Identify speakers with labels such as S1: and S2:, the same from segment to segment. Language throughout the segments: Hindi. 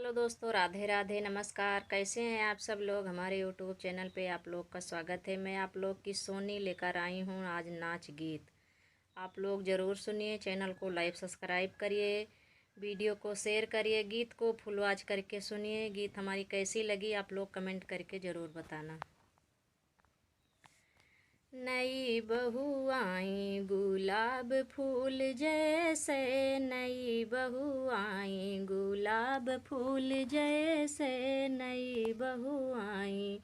S1: हेलो दोस्तों, राधे राधे, नमस्कार। कैसे हैं आप सब लोग। हमारे यूट्यूब चैनल पे आप लोग का स्वागत है। मैं आप लोग की सोनी लेकर आई हूँ आज नाच गीत। आप लोग ज़रूर सुनिए, चैनल को लाइक सब्सक्राइब करिए, वीडियो को शेयर करिए, गीत को फुल वॉच करके सुनिए। गीत हमारी कैसी लगी आप लोग कमेंट करके ज़रूर बताना। नई बहू आई गुलाब फूल जैसे, नई बहू आई गुलाब फूल जैसे, नई बहू आई।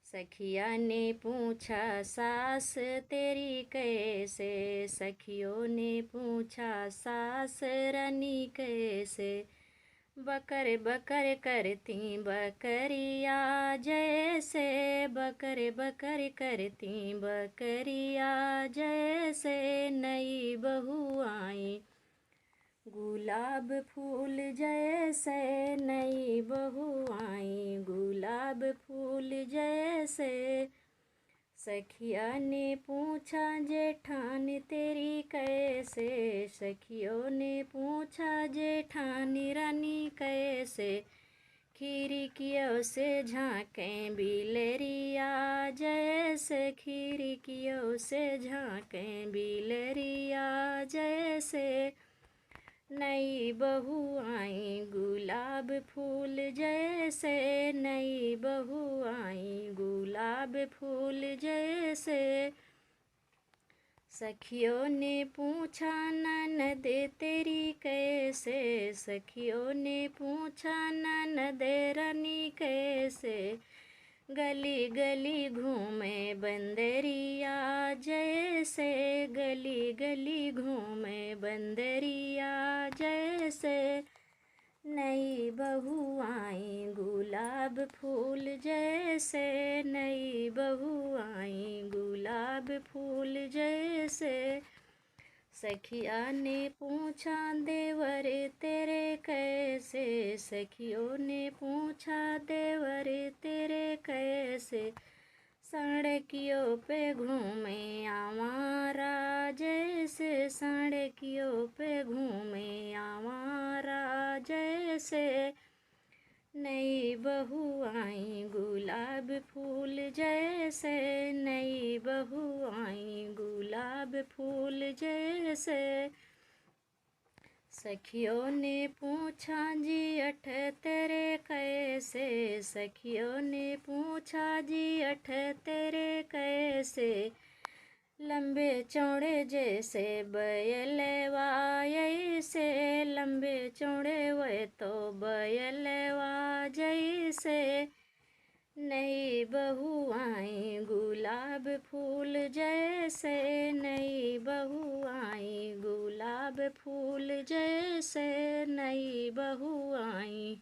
S1: सखिया ने पूछा सास तेरी कैसे, सखियों ने पूछा सास रानी कैसे। बकर बकर करती बकरिया जैसे, बकर बकर करती बकरिया जैसे, नई बहू आई गुलाब फूल जैसे, नई बहू आई गुलाब फूल जैसे। सखिया ने पूछा जेठानी तेरी कैसे, सखियों ने पूछा जेठानी रानी कैसे। खिड़कियों से झांकें बिलरिया जैसे, खिड़कियों से झांकें बिलरिया जैसे। नई बहू आई गुलाब फूल जैसे, नई बहू आई गुलाब फूल जैसे। सखियों ने पूछा ननद तेरी कैसे, सखियों ने पूछा ननद रानी कैसे। गली गली घूमे बंदरिया जैसे, गली गली घूमे बंदरिया जैसे। नई बहू आई गुलाब फूल जैसे, नई बहू आई गुलाब फूल जैसे। सखिया ने पूछा देवर तेरे कैसे, सखियों ने पूछा देवर तेरे कैसे। सड़कियों पे घूमे आवारा जैसे, सड़कियों पे घूमे आवारा जैसे। नई बहू आई गुलाब फूल जैसे, नई बहू आई गुलाब फूल जैसे। सखियों ने पूछा जी अठ तेरे कैसे, सखियों ने पूछा जी अठ तेरे कैसे। लंबे चौड़े जैसे बैलवा ऐसे, लंबे चौड़े वे तो बैलवा जैसे। नई बहू आई गुलाब फूल जैसे, नई बहू आई गुलाब फूल जैसे, नई बहू आई।